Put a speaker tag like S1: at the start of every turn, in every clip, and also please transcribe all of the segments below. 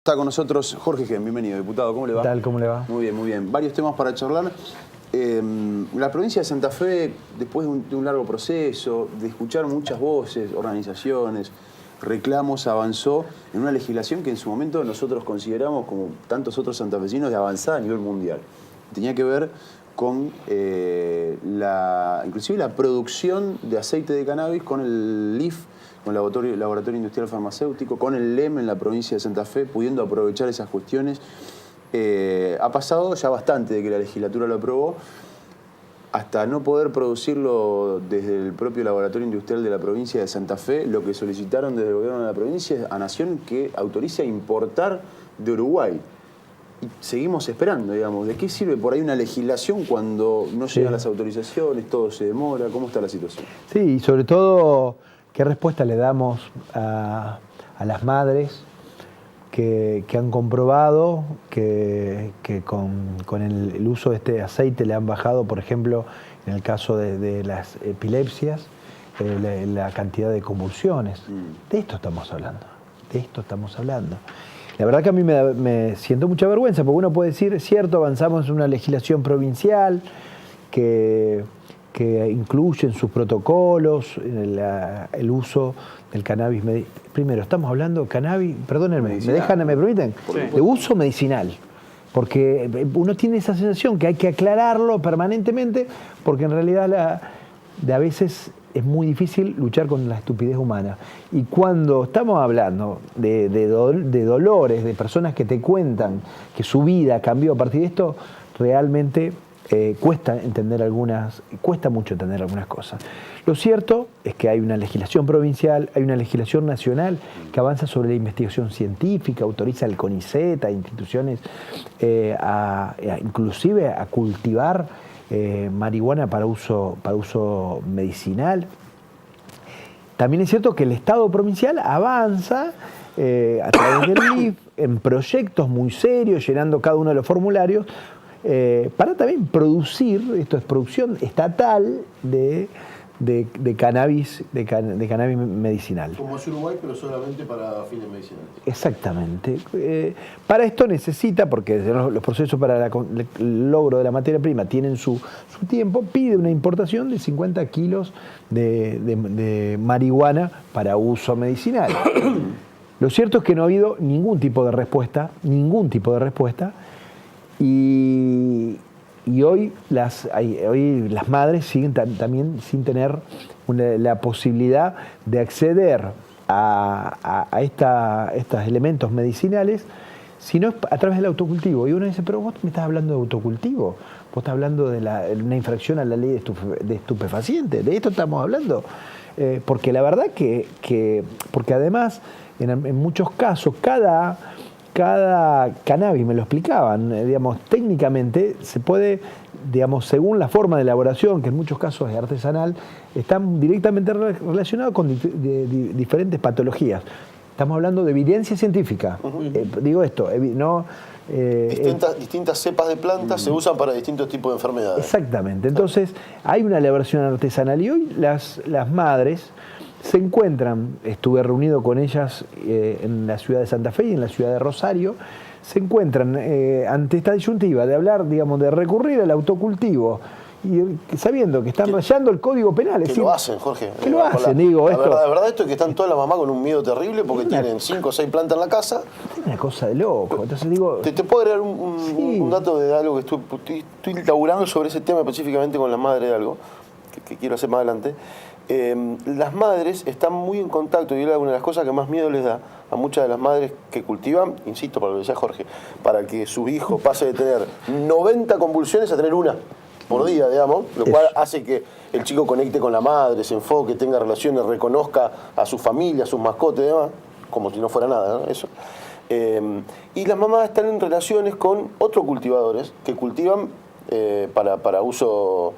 S1: Está con nosotros Jorge Gen, bienvenido, diputado. ¿Cómo le va?
S2: ¿Qué tal? ¿Cómo le va?
S1: Muy bien, muy bien. Varios temas para charlar. La provincia de Santa Fe, después de un largo proceso, de escuchar muchas voces, organizaciones, reclamos, avanzó en una legislación que en su momento nosotros consideramos, como tantos otros santafesinos, de avanzada a nivel mundial. Tenía que ver con inclusive la producción de aceite de cannabis con el LIF, con el Laboratorio Industrial Farmacéutico, con el LEM en la provincia de Santa Fe, pudiendo aprovechar esas cuestiones. Ha pasado ya bastante de que la legislatura lo aprobó, hasta no poder producirlo desde el propio Laboratorio Industrial de la provincia de Santa Fe. Lo que solicitaron desde el gobierno de la provincia es a Nación que autorice a importar de Uruguay. Y seguimos esperando, digamos. ¿De qué sirve por ahí una legislación cuando no llegan las autorizaciones, todo se demora? ¿Cómo está la situación?
S2: Sí, y sobre todo, ¿qué respuesta le damos a las madres que han comprobado que con el uso de este aceite le han bajado, por ejemplo, en el caso de las epilepsias, la cantidad de convulsiones? De esto estamos hablando, de esto estamos hablando. La verdad que a mí me siento mucha vergüenza, porque uno puede decir, es cierto, avanzamos en una legislación provincial que incluye en sus protocolos el uso del cannabis. Primero, estamos hablando de cannabis, perdónenme, ¿me permiten? Sí. De uso medicinal. Porque uno tiene esa sensación que hay que aclararlo permanentemente, porque en realidad a veces es muy difícil luchar con la estupidez humana. Y cuando estamos hablando de dolores, de personas que te cuentan que su vida cambió a partir de esto, realmente cuesta mucho entender algunas cosas. Lo cierto es que hay una legislación provincial, hay una legislación nacional que avanza sobre la investigación científica, autoriza al CONICET, a instituciones, inclusive a cultivar marihuana para uso medicinal. También es cierto que el Estado provincial avanza a través del LIF en proyectos muy serios, llenando cada uno de los formularios, para también producir, esto es producción estatal de cannabis medicinal.
S3: Como es Uruguay, pero solamente para fines medicinales.
S2: Exactamente. Para esto necesita, porque los procesos para el logro de la materia prima tienen su tiempo, pide una importación de 50 kilos de marihuana para uso medicinal. Lo cierto es que no ha habido ningún tipo de respuesta, y hoy las madres siguen también sin tener la posibilidad de acceder a estos elementos medicinales, sino a través del autocultivo. Y uno dice, pero vos me estás hablando de autocultivo, vos estás hablando de una infracción a la ley de estupefacientes, de esto estamos hablando. Porque la verdad porque además en muchos casos cada cannabis, me lo explicaban, técnicamente se puede, según la forma de elaboración, que en muchos casos es artesanal, están directamente relacionados con diferentes patologías. Estamos hablando de evidencia científica. Digo esto, no...
S3: distintas cepas de plantas se usan para distintos tipos de enfermedades.
S2: Exactamente. Entonces, hay una elaboración artesanal y hoy las madres se encuentran, estuve reunido con ellas en la ciudad de Santa Fe y en la ciudad de Rosario, se encuentran ante esta disyuntiva de hablar, de recurrir al autocultivo, y sabiendo que están rayando el Código Penal.
S3: Que lo hacen, Jorge.
S2: Que lo hacen,
S3: la verdad esto es que están todas las mamás con un miedo terrible porque tienen 5 o 6 plantas en la casa.
S2: Es una cosa de loco. Entonces digo...
S3: ¿Te puedo agregar un dato de algo que estoy laburando sobre ese tema específicamente con las madres de algo que quiero hacer más adelante? Las madres están muy en contacto, y es una de las cosas que más miedo les da a muchas de las madres que cultivan, insisto, para lo que decía Jorge, para que su hijo pase de tener 90 convulsiones a tener una por día, lo cual hace que el chico conecte con la madre, se enfoque, tenga relaciones, reconozca a su familia, a sus mascotas y demás, como si no fuera nada, ¿no? Eso. Y las mamás están en relaciones con otros cultivadores que cultivan para uso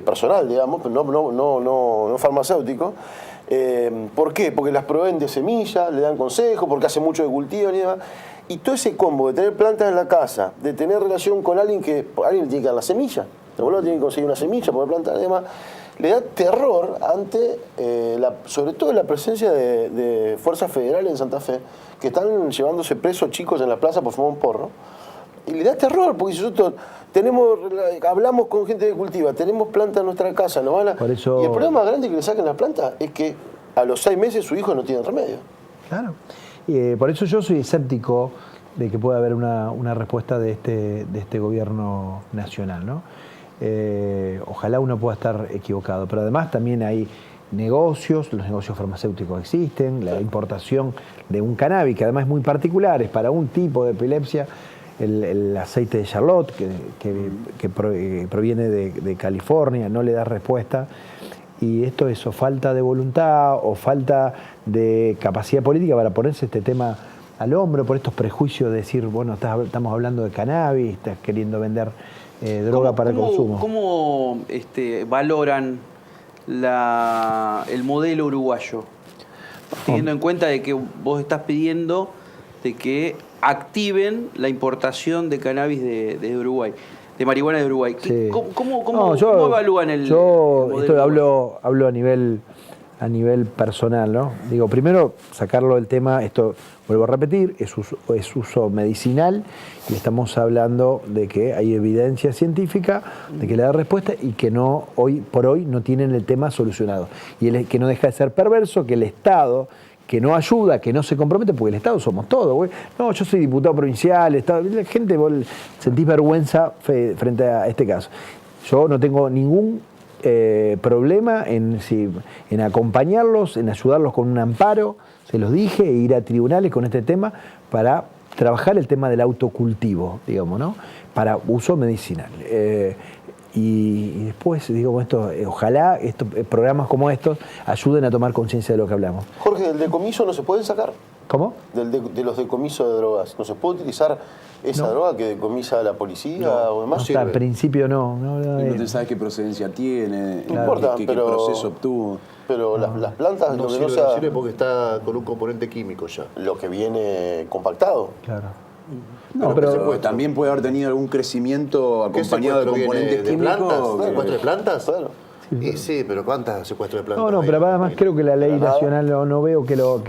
S3: personal, pero no farmacéutico. ¿Por qué? Porque las proveen de semillas, le dan consejos, porque hace mucho de cultivo y demás. Y todo ese combo de tener plantas en la casa, de tener relación con alguien que alguien le tiene que dar la semilla, el abuelo tiene que conseguir una semilla, poner plantas y demás, le da terror ante, sobre todo la presencia de fuerzas federales en Santa Fe, que están llevándose presos chicos en la plaza por fumar un porro. Y le da terror, porque si nosotros hablamos con gente que cultiva, tenemos plantas en nuestra casa, nos van a...
S2: Por eso...
S3: Y el problema más grande que le saquen las plantas es que a los 6 meses su hijo no tiene remedio.
S2: Claro. Por eso yo soy escéptico de que pueda haber una respuesta de este gobierno nacional, ¿no? Ojalá uno pueda estar equivocado, pero además también hay negocios, los negocios farmacéuticos existen, la importación de un cannabis que además es muy particular, es para un tipo de epilepsia, el aceite de Charlotte que proviene de California, no le da respuesta. Y esto es o falta de voluntad o falta de capacidad política para ponerse este tema al hombro por estos prejuicios de decir, bueno, estamos hablando de cannabis, estás queriendo vender droga para el consumo.
S4: ¿Cómo valoran el modelo uruguayo? Teniendo en cuenta de que vos estás pidiendo de que activen la importación de cannabis de Uruguay, de marihuana de Uruguay.
S2: Sí.
S4: ¿Cómo evalúan el modelo?
S2: Esto hablo a nivel personal, ¿no? Digo, primero sacarlo del tema, esto vuelvo a repetir, es uso medicinal y estamos hablando de que hay evidencia científica de que le da respuesta y que no hoy por hoy no tienen el tema solucionado. Y que no deja de ser perverso que el Estado, que no ayuda, que no se compromete, porque el Estado somos todos, güey. No, yo soy diputado provincial, la gente, vos sentís vergüenza frente a este caso. Yo no tengo ningún problema en acompañarlos, en ayudarlos con un amparo, se los dije, e ir a tribunales con este tema para trabajar el tema del autocultivo, digamos, ¿no? Para uso medicinal. Y después, digo, ojalá programas como estos ayuden a tomar conciencia de lo que hablamos.
S3: Jorge, ¿del decomiso no se puede sacar?
S2: ¿Cómo?
S3: De los decomisos de drogas. ¿No se puede utilizar esa droga que decomisa la policía o demás?
S2: Al principio no.
S1: No te sabes qué procedencia tiene,
S3: no importa,
S1: qué
S3: pero,
S1: proceso obtuvo.
S3: Pero las plantas
S5: no sirve porque está con un componente químico ya.
S3: Lo que viene compactado.
S2: Claro.
S1: No, pero también puede haber tenido algún crecimiento acompañado de componentes químicos.
S5: ¿Secuestro de plantas?
S3: Claro.
S5: Sí, pero ¿cuántas secuestros de plantas?
S2: No, pero además creo que la ley nacional no veo que lo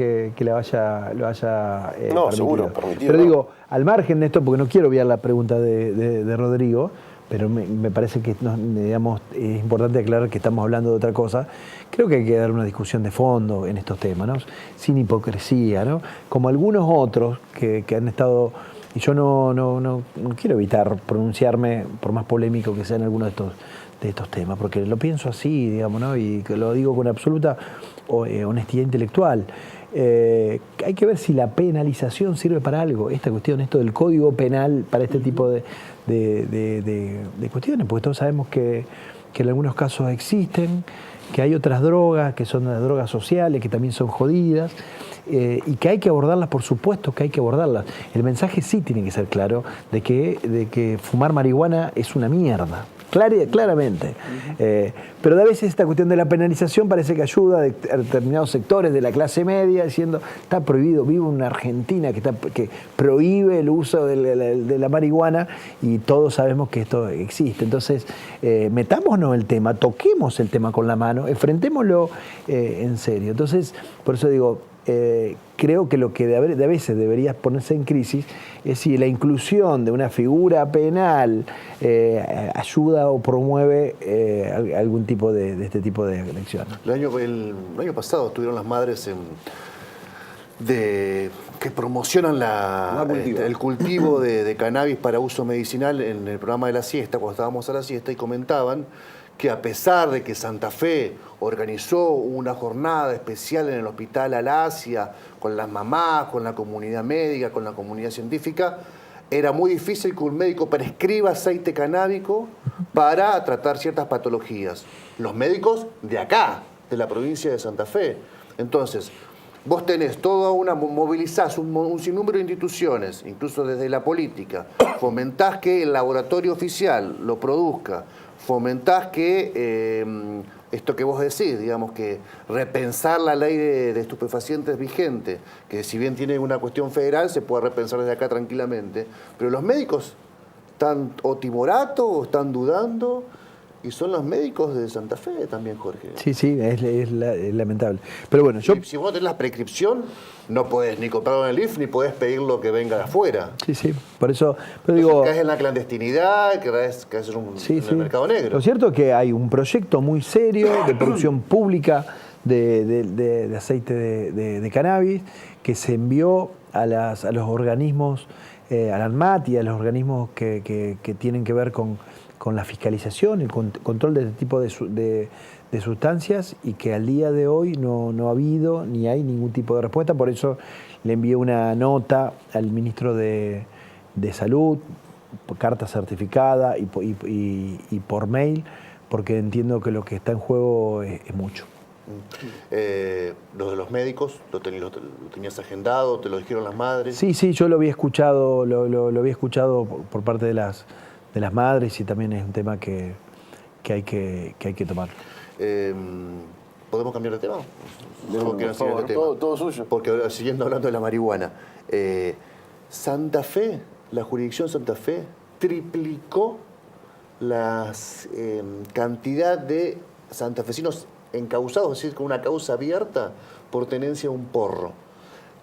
S2: haya
S3: no,
S2: permitido.
S3: seguro, permitido.
S2: Pero digo, al margen de esto, porque no quiero obviar la pregunta de Rodrigo, pero me parece que digamos, es importante aclarar que estamos hablando de otra cosa. Creo que hay que dar una discusión de fondo en estos temas, ¿no? Sin hipocresía, ¿no? Como algunos otros que han estado... Y yo no quiero evitar pronunciarme, por más polémico que sean algunos de estos temas, porque lo pienso así, digamos, ¿no? Y lo digo con absoluta honestidad intelectual. Hay que ver si la penalización sirve para algo, esta cuestión, esto del código penal para este tipo de cuestiones, porque todos sabemos que en algunos casos existen, que hay otras drogas, que son las drogas sociales, que también son jodidas, y que hay que abordarlas, por supuesto que hay que abordarlas. El mensaje sí tiene que ser claro de que fumar marihuana es una mierda. Claramente. Pero a veces esta cuestión de la penalización parece que ayuda a determinados sectores de la clase media, diciendo, está prohibido, vivo en una Argentina que prohíbe el uso de la marihuana y todos sabemos que esto existe. Entonces, metámonos el tema, toquemos el tema con la mano, enfrentémoslo en serio. Entonces, por eso digo, creo que lo que de a veces debería ponerse en crisis es si la inclusión de una figura penal ayuda o promueve algún tipo de este tipo de elección.
S5: El año pasado estuvieron las madres que promocionan el cultivo de cannabis para uso medicinal en el programa de la siesta, cuando estábamos a la siesta, y comentaban que a pesar de que Santa Fe organizó una jornada especial en el Hospital Alasia, con las mamás, con la comunidad médica, con la comunidad científica, era muy difícil que un médico prescriba aceite canábico para tratar ciertas patologías. Los médicos de acá, de la provincia de Santa Fe. Entonces, vos tenés movilizás un sinnúmero de instituciones, incluso desde la política, fomentás que el laboratorio oficial lo produzca, fomentás que esto que vos decís, digamos, que repensar la ley de estupefacientes vigente, que si bien tiene una cuestión federal, se puede repensar desde acá tranquilamente, pero los médicos están o timoratos o están dudando, Y son los médicos de Santa Fe también, Jorge.
S2: Sí, sí, es lamentable. Pero bueno, yo...
S5: Si vos tenés la prescripción, no podés ni comprarlo en el IF, ni podés pedirlo que venga de afuera.
S2: Sí, sí, por eso... Pero digo,
S5: caes en la clandestinidad, que caes en el mercado negro.
S2: Lo cierto es que hay un proyecto muy serio de producción pública de aceite de cannabis que se envió a los organismos, al ANMAT y a los organismos que tienen que ver con la fiscalización, el control de este tipo de sustancias, y que al día de hoy no ha habido ni hay ningún tipo de respuesta. Por eso le envié una nota al ministro de Salud, carta certificada y por mail, porque entiendo que lo que está en juego es mucho.
S5: Lo de los médicos, lo tenías agendado, te lo dijeron las madres.
S2: Sí, yo lo había escuchado, lo había escuchado por parte de las madres, y también es un tema que hay que tomar.
S5: ¿Podemos cambiar de tema?
S3: Todo suyo.
S5: Porque ahora, siguiendo hablando de la marihuana, Santa Fe, la jurisdicción Santa Fe, triplicó la cantidad de santafesinos encausados, es decir, con una causa abierta por tenencia de un porro.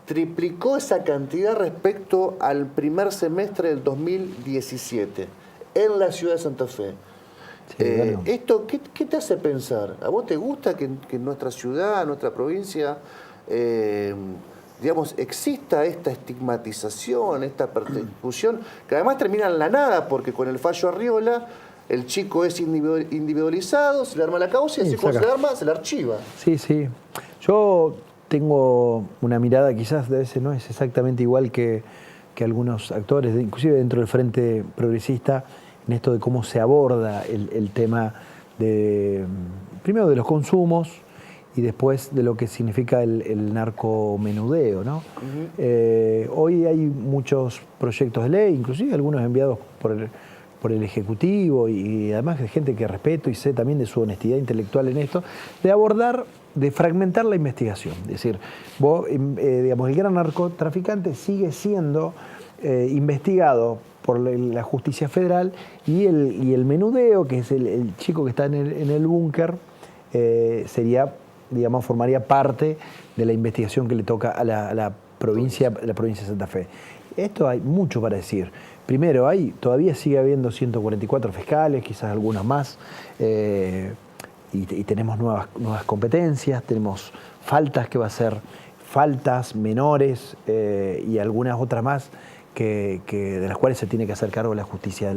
S5: Triplicó esa cantidad respecto al primer semestre del 2017 en la ciudad de Santa Fe.
S2: Sí, bueno.
S5: ¿Esto qué te hace pensar? ¿A vos te gusta que en nuestra ciudad, nuestra provincia, digamos, exista esta estigmatización, esta persecución, que además termina en la nada, porque con el fallo Arriola el chico es individualizado, se le arma la causa y así cuando se le arma, se le archiva?
S2: Sí. Yo tengo una mirada, quizás de veces no es exactamente igual que algunos actores, inclusive dentro del Frente Progresista, en esto de cómo se aborda el tema primero de los consumos y después de lo que significa el narcomenudeo, ¿no? Hoy hay muchos proyectos de ley, inclusive algunos enviados por el Ejecutivo, y además de gente que respeto y sé también de su honestidad intelectual en esto, de fragmentar la investigación. Es decir, digamos, el gran narcotraficante sigue siendo investigado por la justicia federal, y el menudeo, que es el chico que está en el búnker, formaría parte de la investigación que le toca a la provincia de Santa Fe. Esto hay mucho para decir. Primero, todavía sigue habiendo 144 fiscales, quizás algunos más, y tenemos nuevas competencias, tenemos faltas que va a ser faltas menores, y algunas otras más de las cuales se tiene que hacer cargo la justicia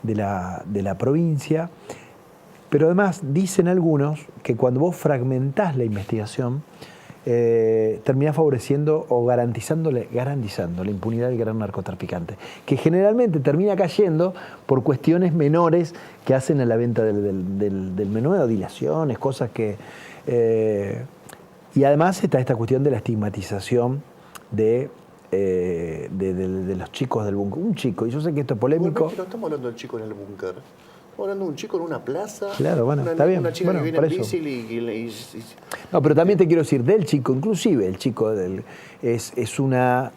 S2: de la provincia. Pero además dicen algunos que cuando vos fragmentás la investigación, terminás favoreciendo o garantizando la impunidad del gran narcotraficante, que generalmente termina cayendo por cuestiones menores que hacen a la venta del menudeo, dilaciones, cosas que... y además está esta cuestión de la estigmatización de los chicos del búnker. Un chico, y yo sé que esto es polémico.
S5: No estamos hablando del chico en el búnker. Estamos hablando de un chico en una plaza.
S2: Claro, bueno, está bien.
S5: Una chica
S2: bueno,
S5: que viene en bici y...
S2: No, pero también te quiero decir, del chico, inclusive el chico es una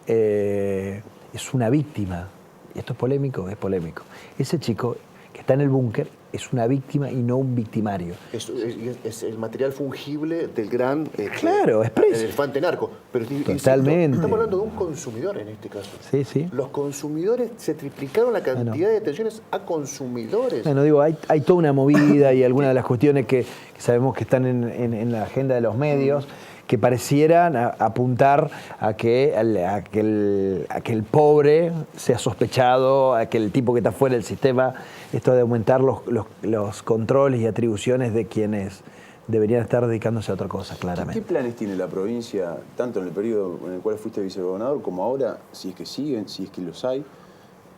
S2: víctima. Y esto es polémico. Ese chico que está en el búnker es una víctima y no un victimario.
S5: Es el material fungible del gran
S2: claro,
S5: elefante narco. Pero
S2: totalmente.
S5: Estamos hablando de un consumidor en este caso.
S2: Sí.
S5: Los consumidores, se triplicaron la cantidad de detenciones a consumidores.
S2: Bueno, digo, hay toda una movida y algunas de las cuestiones que sabemos que están en la agenda de los medios, que parecieran apuntar a que el pobre sea sospechado, a que el tipo que está fuera del sistema, esto de aumentar los controles y atribuciones de quienes deberían estar dedicándose a otra cosa, claramente.
S1: ¿Qué planes tiene la provincia, tanto en el periodo en el cual fuiste vicegobernador como ahora, si es que siguen, si es que los hay,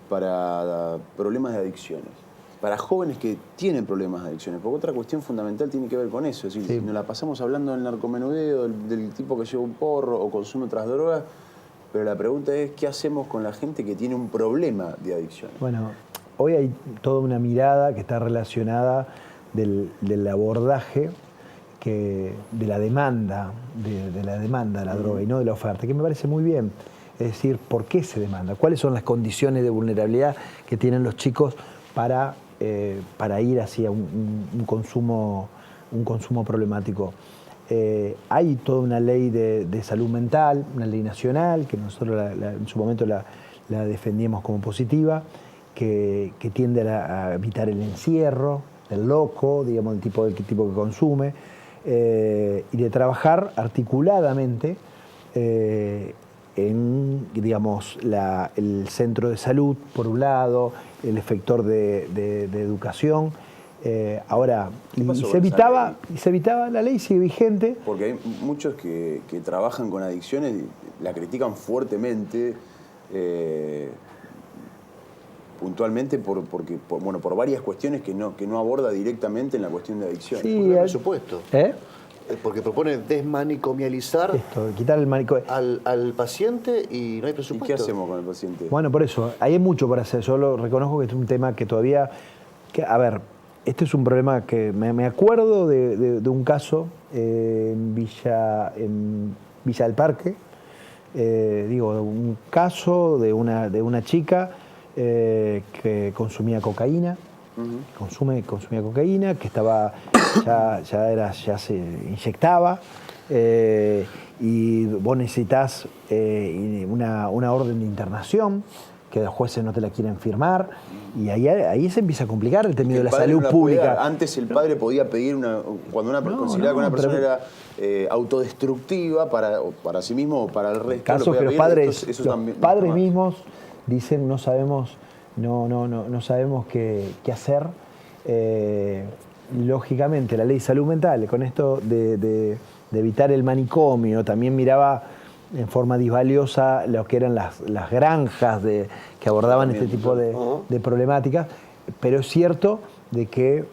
S1: para problemas de adicciones? Para jóvenes que tienen problemas de adicciones, porque otra cuestión fundamental tiene que ver con eso. Es decir, si nos la pasamos hablando del narcomenudeo, del tipo que lleva un porro o consume otras drogas, pero la pregunta es, ¿qué hacemos con la gente que tiene un problema de adicciones?
S2: Bueno, hoy hay toda una mirada que está relacionada del abordaje de la demanda de la droga y no de la oferta, que me parece muy bien. Es decir, ¿por qué se demanda? ¿Cuáles son las condiciones de vulnerabilidad que tienen los chicos para para ir hacia un consumo problemático. Hay toda una ley de salud mental, una ley nacional, que nosotros en su momento la defendíamos como positiva, que tiende a evitar el encierro, el loco, digamos, el tipo que consume, y de trabajar articuladamente en, digamos, el centro de salud, por un lado, el efector de educación. Ahora, se evitaba, la ley sigue vigente.
S1: Porque hay muchos que trabajan con adicciones y la critican fuertemente, puntualmente por varias cuestiones que no aborda directamente en la cuestión de adicciones.
S2: Sí,
S5: Porque no hay presupuesto. Porque propone desmanicomializar
S2: quitar el manicomio
S5: al paciente y no hay
S1: ¿Y
S5: presupuesto.
S1: qué hacemos con el paciente?
S2: Bueno, por eso, hay mucho por hacer. Yo lo reconozco que es un tema que todavía... a ver, este es un problema que me acuerdo de un caso en Villa del Parque. Un caso de una chica que consumía cocaína. Consumía cocaína, que estaba ya se inyectaba, y vos necesitas una orden de internación, que los jueces no te la quieren firmar, y ahí se empieza a complicar el tema de la salud pública.
S1: Antes el padre podía pedir cuando consideraba que una persona era autodestructiva para sí mismo o para el resto.
S2: Casos que los padres mismos dicen no sabemos qué hacer. Lógicamente, la ley de salud mental, con esto de evitar el manicomio, también miraba en forma disvaliosa lo que eran las granjas que abordaban este tipo de problemáticas, pero es cierto de que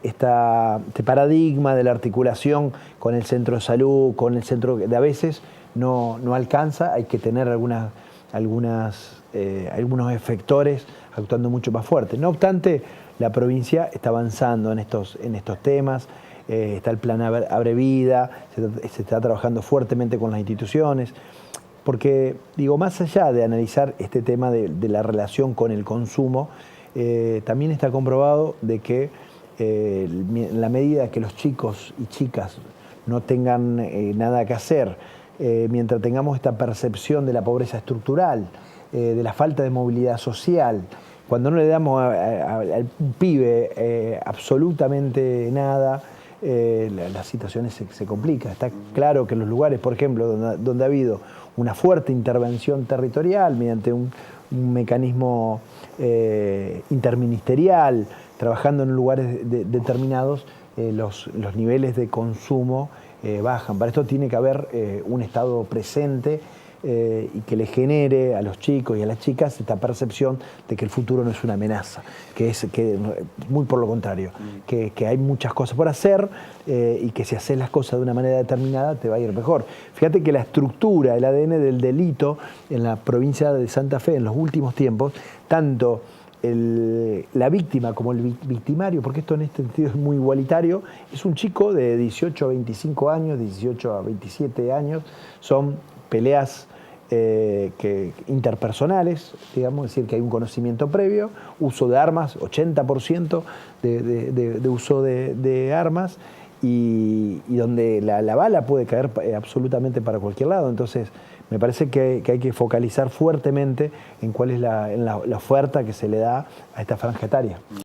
S2: este paradigma de la articulación con el centro de salud, con el centro de a veces no alcanza, hay que tener algunos efectores actuando mucho más fuerte. No obstante, la provincia está avanzando en estos temas, está el plan Abre Vida, se está trabajando fuertemente con las instituciones, porque, más allá de analizar este tema de la relación con el consumo, también está comprobado de que en la medida que los chicos y chicas no tengan nada que hacer, mientras tengamos esta percepción de la pobreza estructural, de la falta de movilidad social, cuando no le damos al pibe absolutamente nada, la situación se complica. Está claro que en los lugares, por ejemplo, donde ha habido una fuerte intervención territorial mediante un mecanismo interministerial, trabajando en lugares determinados, los niveles de consumo bajan. Para esto tiene que haber un Estado presente y que le genere a los chicos y a las chicas esta percepción de que el futuro no es una amenaza, que muy por lo contrario, que hay muchas cosas por hacer y que si haces las cosas de una manera determinada te va a ir mejor. Fíjate que la estructura, el ADN del delito en la provincia de Santa Fe en los últimos tiempos, tanto la víctima como el victimario, porque esto en este sentido es muy igualitario, es un chico de 18 a 25 años, 18 a 27 años, son peleas interpersonales, digamos, es decir, que hay un conocimiento previo, uso de armas, 80% de uso de armas, y donde la bala puede caer absolutamente para cualquier lado. Entonces, me parece que hay que focalizar fuertemente en cuál es la oferta que se le da a esta franja etaria.